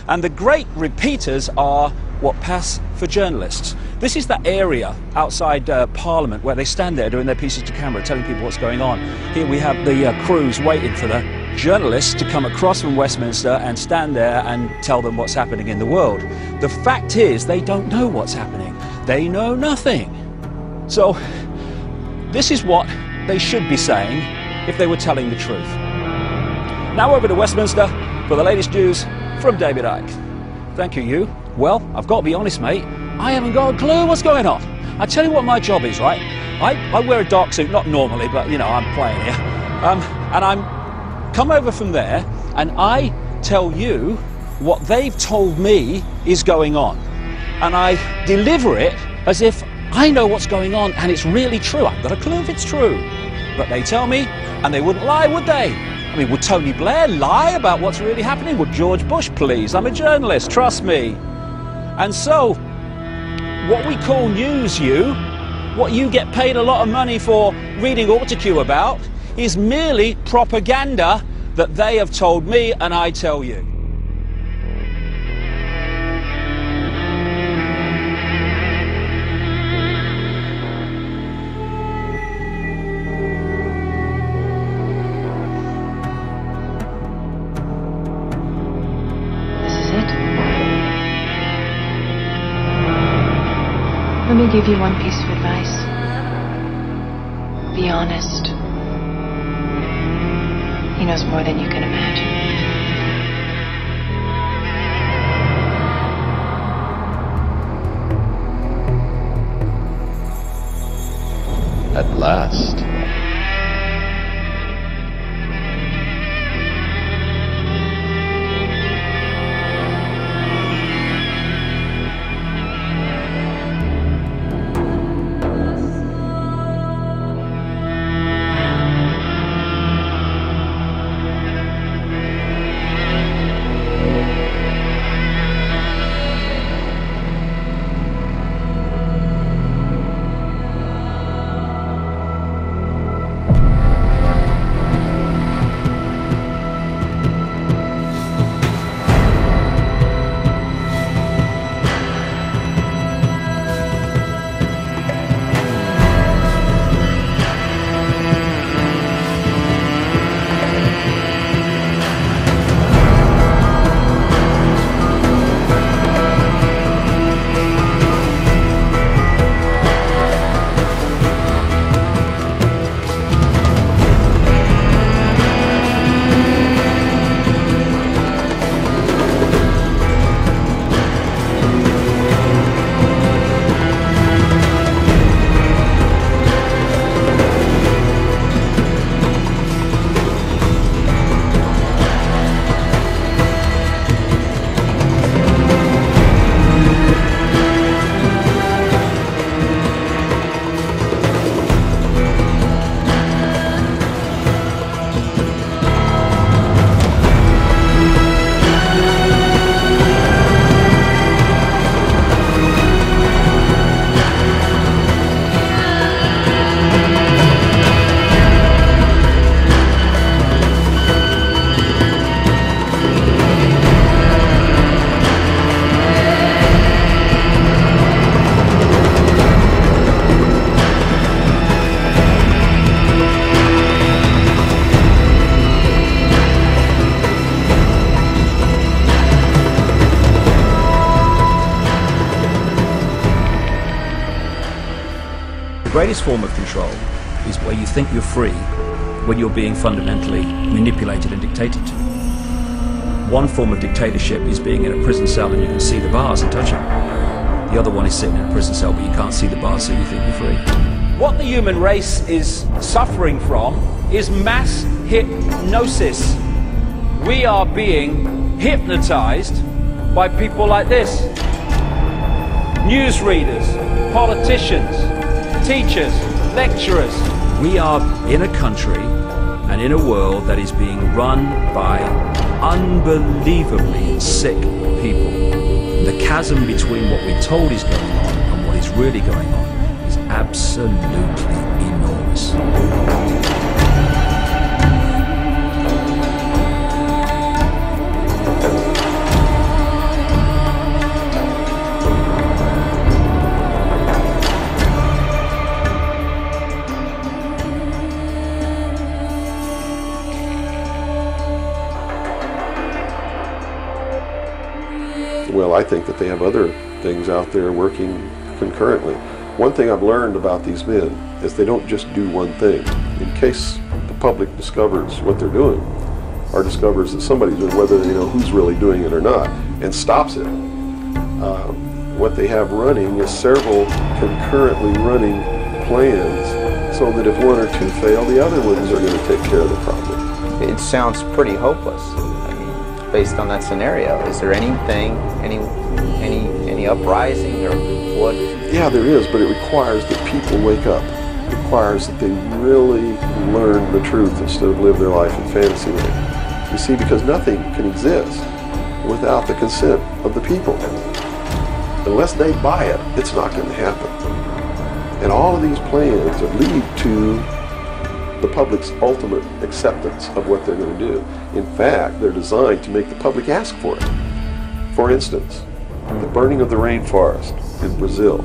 And the great repeaters are what pass for journalists. This is that area outside Parliament where they stand there doing their pieces to camera, telling people what's going on. Here we have the crews waiting for the journalists to come across from Westminster and stand there and tell them what's happening in the world. The fact is, they don't know what's happening. They know nothing. So this is what they should be saying if they were telling the truth. Now over to Westminster for the latest news from David Icke. Thank you. Well, I've got to be honest, mate, I haven't got a clue what's going on. I tell you what my job is, right? I wear a dark suit, not normally, but you know, I'm playing here. And I'm come over from there and I tell you what they've told me is going on. And I deliver it as if I know what's going on and it's really true. I've got a clue if it's true. But they tell me, and they wouldn't lie, would they? I mean, would Tony Blair lie about what's really happening? Would George Bush, please? I'm a journalist, trust me. And so, what we call news, what you get paid a lot of money for reading Autocue about, is merely propaganda that they have told me and I tell you. Let me give you one piece of advice. Be honest. He knows more than you can imagine. At last. The greatest form of control is where you think you're free when you're being fundamentally manipulated and dictated to. One form of dictatorship is being in a prison cell and you can see the bars and touch them. The other one is sitting in a prison cell but you can't see the bars, so you think you're free. What the human race is suffering from is mass hypnosis. We are being hypnotized by people like this. Newsreaders, politicians, teachers, lecturers. We are in a country and in a world that is being run by unbelievably sick people. The chasm between what we're told is going on and what is really going on is absolutely enormous. Well, I think that they have other things out there working concurrently. One thing I've learned about these men is they don't just do one thing. In case the public discovers what they're doing, or discovers that somebody's doing, whether they know who's really doing it or not, and stops it. What they have running is several concurrently running plans, so that if one or two fail, the other ones are going to take care of the problem. It sounds pretty hopeless. I mean, based on that scenario, is there anything, any uprising or what? Yeah, there is, but it requires that people wake up. It requires that they really learn the truth instead of live their life in fantasy land. You see, because nothing can exist without the consent of the people. Unless they buy it, it's not going to happen. And all of these plans lead to the public's ultimate acceptance of what they're going to do. In fact, they're designed to make the public ask for it. For instance, the burning of the rainforest in Brazil.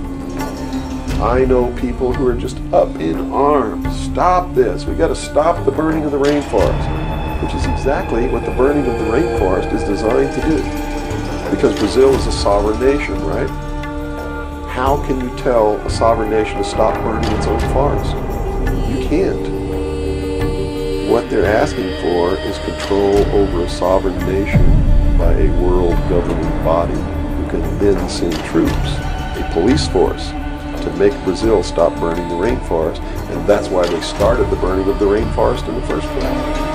I know people who are just up in arms. Stop this. We got to stop the burning of the rainforest, which is exactly what the burning of the rainforest is designed to do. Because Brazil is a sovereign nation, right? How can you tell a sovereign nation to stop burning its own forest? You can't. What they're asking for is control over a sovereign nation by a world governing body who can then send troops, a police force, to make Brazil stop burning the rainforest. And that's why they started the burning of the rainforest in the first place.